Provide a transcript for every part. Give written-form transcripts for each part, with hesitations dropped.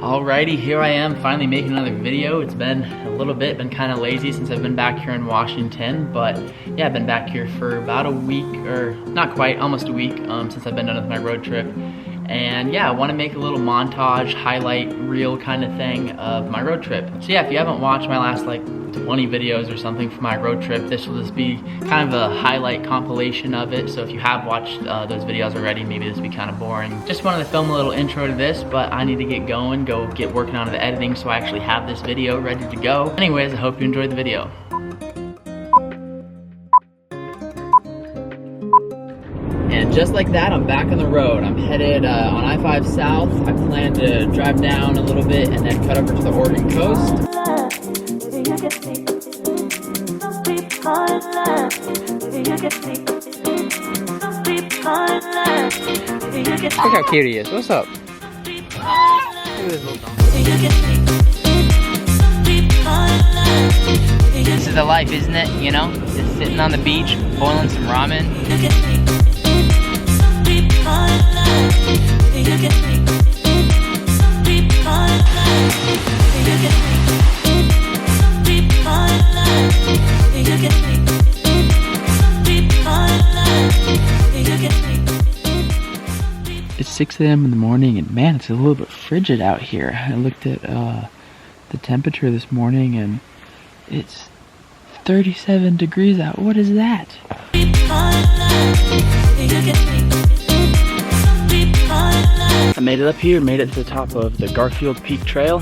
Alrighty, here I am finally making another video. It's been a little bit, been kind of lazy since I've been back here in Washington, but yeah, I've been back here for about a week, or not quite, almost a week since I've been done with my road trip. And yeah, I want to make a little montage, highlight reel kind of thing of my road trip. So yeah, if you haven't watched my last like 20 videos or something from my road trip, this will just be kind of a highlight compilation of it. So if you have watched those videos already, maybe this will be kind of boring. Just wanted to film a little intro to this, but I need to get going, go get working on the editing so I actually have this video ready to go. Anyways, I hope you enjoyed the video. And just like that, I'm back on the road. I'm headed on I-5 South. I plan to drive down a little bit and then cut over to the Oregon coast. Look how cute he is. What's up? Look at this little dog. This is the life, isn't it? You know? Just sitting on the beach, boiling some ramen. It's 6 a.m. in the morning, and man, it's a little bit frigid out here. I looked at the temperature this morning, and it's 37 degrees out. What is that? I made it up here, made it to the top of the Garfield Peak Trail.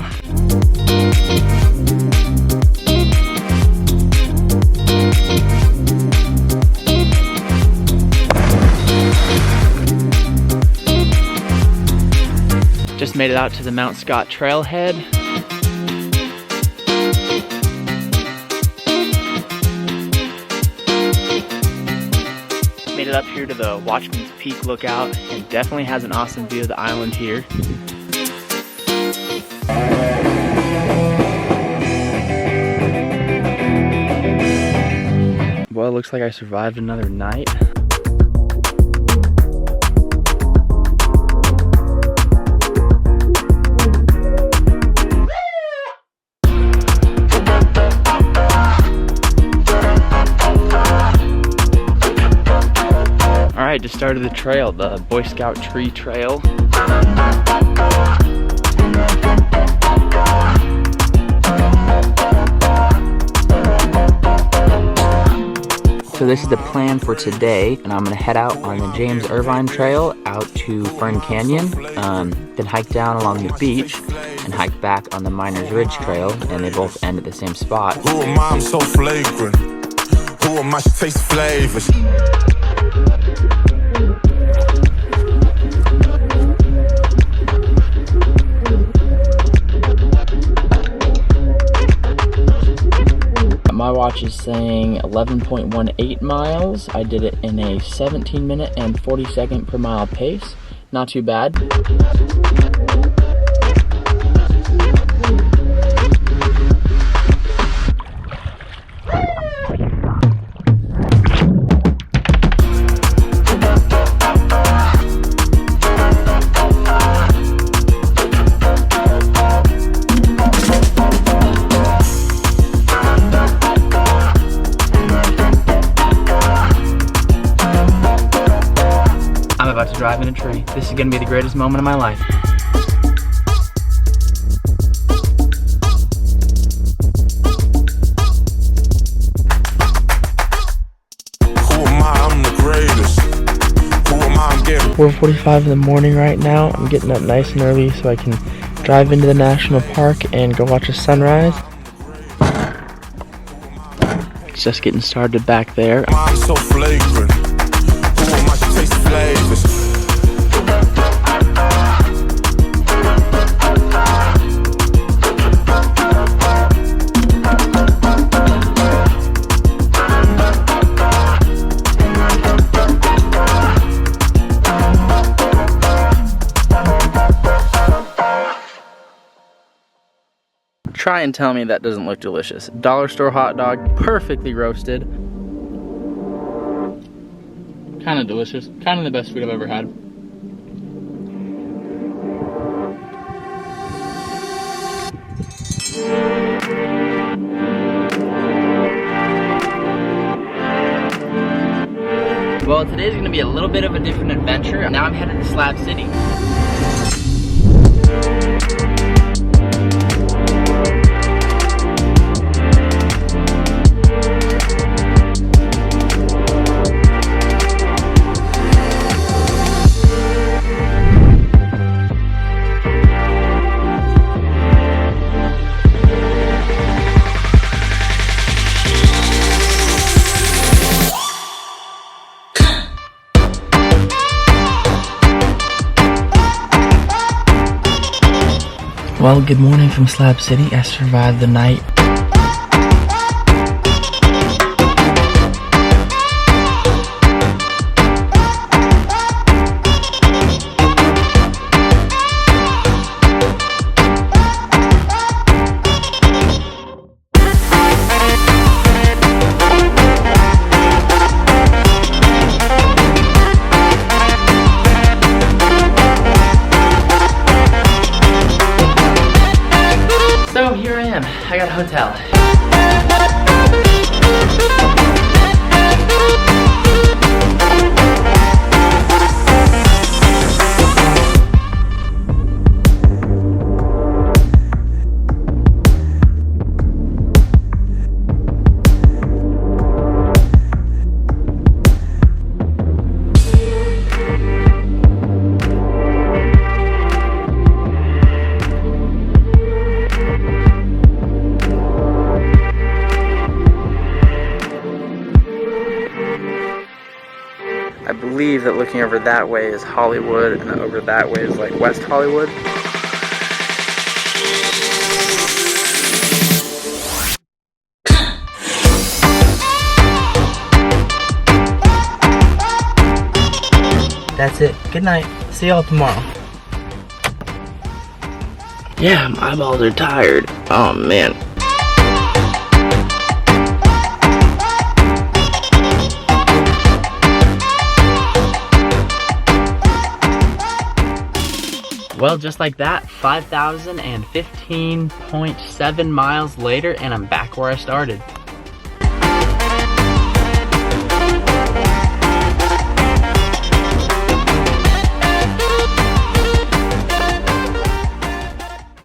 Just made it out to the Mount Scott trailhead. Made it up here to the Watchman's Peak lookout, and definitely has an awesome view of the island here. Well, it looks like I survived another night. Alright, just started the trail, the Boy Scout Tree Trail. So this is the plan for today, and I'm going to head out on the James Irvine Trail out to Fern Canyon, then hike down along the beach, and hike back on the Miners Ridge Trail, and they both end at the same spot. Who am I? I'm so flagrant. Who am I? She tastes flavors. My watch is saying 11.18 miles. I did it in a 17-minute and 40-second per mile pace. Not too bad. About to drive in a tree. This is gonna be the greatest moment of my life. Who am I? I'm the greatest. Who am I? I'm getting 4:45 in the morning right now. I'm getting up nice and early so I can drive into the national park and go watch a sunrise. It's just getting started back there. I'm so flagrant. Who am I? She tastes flavors. Try and tell me that doesn't look delicious. Dollar store hot dog, perfectly roasted. Kind of delicious. Kind of the best food I've ever had. Well, today's gonna be a little bit of a different adventure. Now I'm headed to Slab City. Well, good morning from Slab City. I survived the night. So here I am. I got a hotel. I believe that looking over that way is Hollywood, and over that way is like West Hollywood. That's it. Good night. See y'all tomorrow. Yeah, my eyeballs are tired. Oh man. Well, just like that, 5,015.7 miles later, and I'm back where I started.